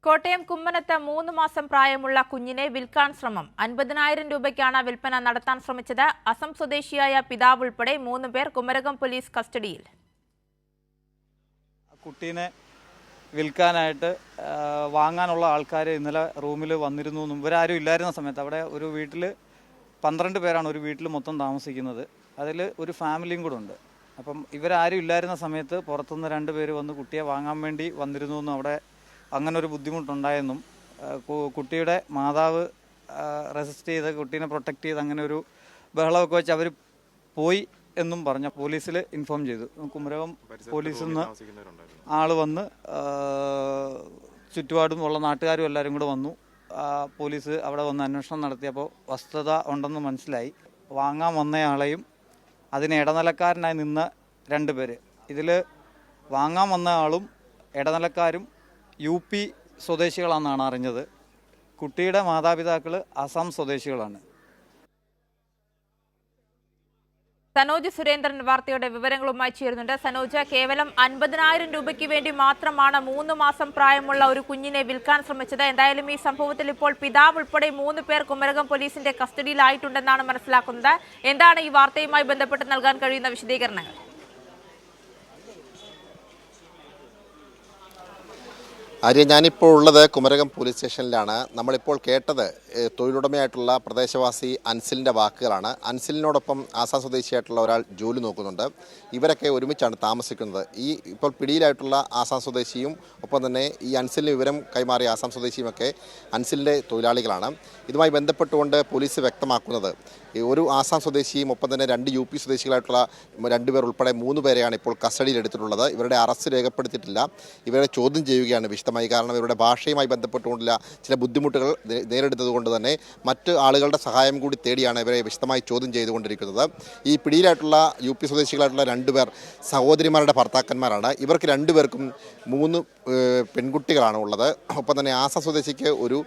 കോട്ടയം കുമ്മനത്ത് 3 മാസം പ്രായമുള്ള കുഞ്ഞിനെ വിൽക്കാൻ ശ്രമം. 50,000 രൂപയ്ക്കാണ് വിൽപ്പന നടത്താൻ ശ്രമിച്ചത്. അസം സ്വദേശിയായ പിതാവ് ഉൾപ്പെടെ 3 പേർ കുമരകം പോലീസ് കസ്റ്റഡിയിൽ. കുട്ടീനെ വിൽക്കാനായിട്ട് വാങ്ങാനുള്ള ആൾക്കാർ ഇന്നലെ റൂമിൽ വന്നിരുന്നു. ഇവരാരും ഇല്ലായിരുന്ന സമയത്ത് അവിടെ ഒരു വീട്ടിൽ 12 പേരാണ് ഒരു വീട്ടിൽ മൊത്തം താമസിക്കുന്നത്. അതിൽ ഒരു ഫാമിലിയും കൂടെ ഉണ്ട്. അപ്പം ഇവരാരും ഇല്ലായിരുന്ന സമയത്ത് പുറത്തുനിന്ന് 2 പേര് വന്ന് കുട്ടിയെ വാങ്ങാൻ വേണ്ടി വന്നിരുന്നു എന്നും അവിടെ അങ്ങനെ ഒരു ബുദ്ധിമുട്ടുണ്ടായെന്നും കുട്ടിയുടെ മാതാവ് റെസിസ്റ്റ് ചെയ്ത് കുട്ടീനെ പ്രൊട്ടക്റ്റ് ചെയ്ത് അങ്ങനെ ഒരു ബഹളമൊക്കെ വെച്ച് അവർ പോയി എന്നും പറഞ്ഞ പോലീസിൽ ഇൻഫോം ചെയ്തു. കുമരകം പോലീസിൽ നിന്ന് ആൾ വന്ന് ചുറ്റുപാടും ഉള്ള നാട്ടുകാരും എല്ലാവരും കൂടെ വന്നു. പോലീസ് അവിടെ വന്ന് അന്വേഷണം നടത്തിയപ്പോൾ വസ്തുത ഉണ്ടെന്ന് മനസ്സിലായി. വാങ്ങാൻ വന്നയാളെയും അതിന് ഇടനിലക്കാരനായി നിന്ന 2 പേര്, ഇതിൽ വാങ്ങാൻ വന്ന ആളും ഇടനിലക്കാരും UP സ്വദേശികളാണെന്നാണ് അറിഞ്ഞത്. കുട്ടിയുടെ മാതാപിതാക്കൾ അസം സ്വദേശികളാണ്. സനോജ് സുരേന്ദ്രൻ വാർത്തയുടെ വിവരങ്ങളുമായി ചേരുന്നുണ്ട്. സനോജ്, കേവലം 50,000 രൂപയ്ക്ക് വേണ്ടി മാത്രമാണ് 3 മാസം പ്രായമുള്ള ഒരു കുഞ്ഞിനെ വിൽക്കാൻ ശ്രമിച്ചത്. എന്തായാലും ഈ സംഭവത്തിൽ ഇപ്പോൾ പിതാവ് ഉൾപ്പെടെ 3 പേർ കുമരകം പോലീസിന്റെ കസ്റ്റഡിയിലായിട്ടുണ്ടെന്നാണ് മനസ്സിലാക്കുന്നത്. എന്താണ് ഈ വാർത്തയുമായി ബന്ധപ്പെട്ട് നൽകാൻ കഴിയുന്ന വിശദീകരണങ്ങൾ? ആര്യ, ഞാനിപ്പോൾ ഉള്ളത് കുമരകം പോലീസ് സ്റ്റേഷനിലാണ്. നമ്മളിപ്പോൾ കേട്ടത് തൊഴിലുടമയായിട്ടുള്ള പ്രദേശവാസി അൻസിലിൻ്റെ വാക്കുകളാണ്. അൻസിലിനോടൊപ്പം ആസാം സ്വദേശിയായിട്ടുള്ള ഒരാൾ ജോലി നോക്കുന്നുണ്ട്. ഇവരൊക്കെ ഒരുമിച്ചാണ് താമസിക്കുന്നത്. ഈ ഇപ്പോൾ പിടിയിലായിട്ടുള്ള ആസാം സ്വദേശിയും ഒപ്പം തന്നെ ഈ അൻസിലിന് വിവരം കൈമാറിയ ആസാം സ്വദേശിയുമൊക്കെ അൻസിലിൻ്റെ തൊഴിലാളികളാണ്. ഇതുമായി ബന്ധപ്പെട്ടുകൊണ്ട് പോലീസ് വ്യക്തമാക്കുന്നത് ഒരു ആസാം സ്വദേശിയും ഒപ്പം തന്നെ 2 UP സ്വദേശികളായിട്ടുള്ള 2 പേർ ഉൾപ്പെടെ 3 പേരെയാണ് ഇപ്പോൾ കസ്റ്റഡിയിലെടുത്തിട്ടുള്ളത്. ഇവരുടെ അറസ്റ്റ് രേഖപ്പെടുത്തിയിട്ടില്ല. ഇവരെ ചോദ്യം ചെയ്യുകയാണ് വിശദമായി. കാരണം ഇവരുടെ ഭാഷയുമായി ബന്ധപ്പെട്ടുകൊണ്ടുള്ള ചില ബുദ്ധിമുട്ടുകൾ നേരിടുന്നത് തന്നെ മറ്റ് ആളുകളുടെ സഹായം കൂടി തേടിയാണ് ഇവരെ വിശദമായി ചോദ്യം ചെയ്തുകൊണ്ടിരിക്കുന്നത്. ഈ പിടിയിലായിട്ടുള്ള UP സ്വദേശികളായിട്ടുള്ള 2 പേർ സഹോദരിമാരുടെ ഭർത്താക്കന്മാരാണ്. ഇവർക്ക് 2 പേർക്കും 3 പെൺകുട്ടികളാണ് ഉള്ളത്. ഒപ്പം തന്നെ ആസാം സ്വദേശിക്ക് ഒരു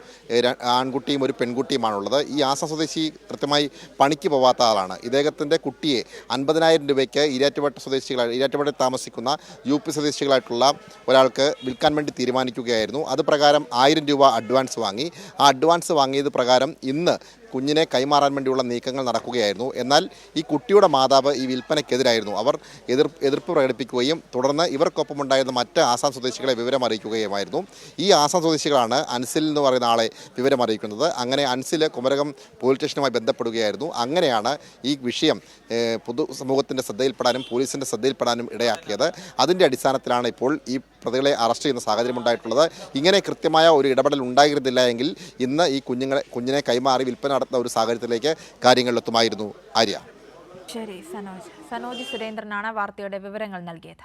ആൺകുട്ടിയും ഒരു പെൺകുട്ടിയുമാണുള്ളത്. ഈ ആസാം സ്വദേശി കൃത്യമായി പണിക്ക് പോവാത്ത ആളാണ്. ഇദ്ദേഹത്തിൻ്റെ കുട്ടിയെ 50,000 രൂപയ്ക്ക് ഈരാറ്റുപേട്ടയിൽ താമസിക്കുന്ന UP സ്വദേശികളായിട്ടുള്ള ഒരാൾക്ക് വിൽക്കാൻ വേണ്ടി തീരുമാനിക്കുകയായിരുന്നു. അത് പ്രകാരം 1000 രൂപ അഡ്വാൻസ് വാങ്ങി. ആ അഡ്വാൻസ് വാങ്ങിയത് പ്രകാരം ഇന്ന് കുഞ്ഞിനെ കൈമാറാൻ വേണ്ടിയുള്ള നീക്കങ്ങൾ നടക്കുകയായിരുന്നു. എന്നാൽ ഈ കുട്ടിയുടെ മാതാവ് ഈ വിൽപ്പനയ്ക്കെതിരായിരുന്നു. അവർ എതിർപ്പ് പ്രകടിപ്പിക്കുകയും തുടർന്ന് ഇവർക്കൊപ്പമുണ്ടായിരുന്ന മറ്റ് ആസാം സ്വദേശികളെ വിവരം അറിയിക്കുകയുമായിരുന്നു. ഈ ആസാം സ്വദേശികളാണ് അൻസിൽ എന്ന് പറയുന്ന ആളെ വിവരം അറിയിക്കുന്നത്. അങ്ങനെ അൻസിൽ കുമരകം പോലീസ് സ്റ്റേഷനുമായി ബന്ധപ്പെടുകയായിരുന്നു. അങ്ങനെയാണ് ഈ വിഷയം പൊതുസമൂഹത്തിൻ്റെ ശ്രദ്ധയിൽപ്പെടാനും പോലീസിൻ്റെ ശ്രദ്ധയിൽപ്പെടാനും ഇടയാക്കിയത്. അതിൻ്റെ അടിസ്ഥാനത്തിലാണ് ഇപ്പോൾ ഈ പ്രതികളെ അറസ്റ്റ് ചെയ്യുന്ന സാഹചര്യം ഉണ്ടായിട്ടുള്ളത്. ഇങ്ങനെ കൃത്യമായ ഒരു ഇടപെടൽ ഉണ്ടായിരുന്നില്ല എങ്കിൽ ഇന്ന് ഈ കുഞ്ഞിനെ കൈമാറി വിൽപ്പന നടത്തുന്ന ഒരു സാഹചര്യത്തിലേക്ക് കാര്യങ്ങളിലെത്തുമായിരുന്നു. ആര്യ. ശരി, സനോജ് സുരേന്ദ്രനാണ് വാർത്തയുടെ വിവരങ്ങൾ നൽകിയത്.